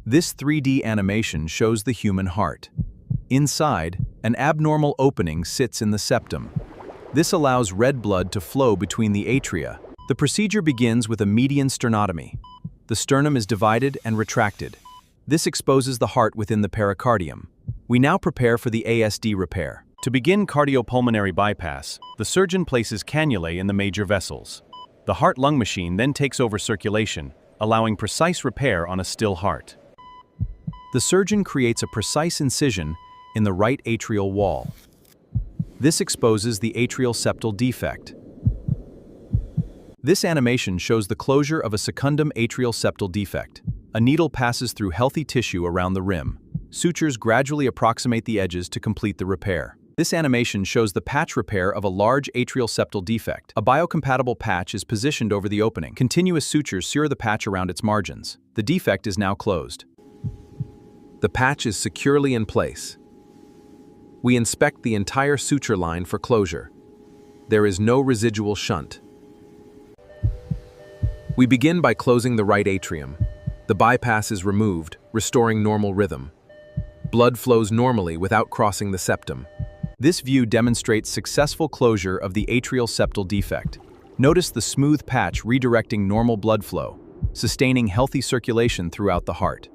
This 3D animation shows the human heart. Inside, an abnormal opening sits in the septum. This allows red blood to flow between the atria. The procedure begins with a median sternotomy. The sternum is divided and retracted. This exposes the heart within the pericardium. We now prepare for the ASD repair. To begin cardiopulmonary bypass, the surgeon places cannulae in the major vessels. The heart-lung machine then takes over circulation, allowing precise repair on a still heart. The surgeon creates a precise incision in the right atrial wall. This exposes the atrial septal defect. This animation shows the closure of a secundum atrial septal defect. A needle passes through healthy tissue around the rim. Sutures gradually approximate the edges to complete the repair. This animation shows the patch repair of a large atrial septal defect. A biocompatible patch is positioned over the opening. Continuous sutures sear the patch around its margins. The defect is now closed. The patch is securely in place. We inspect the entire suture line for closure. There is no residual shunt. We begin by closing the right atrium. The bypass is removed, restoring normal rhythm. Blood flows normally without crossing the septum. This view demonstrates successful closure of the atrial septal defect. Notice the smooth patch redirecting normal blood flow, sustaining healthy circulation throughout the heart.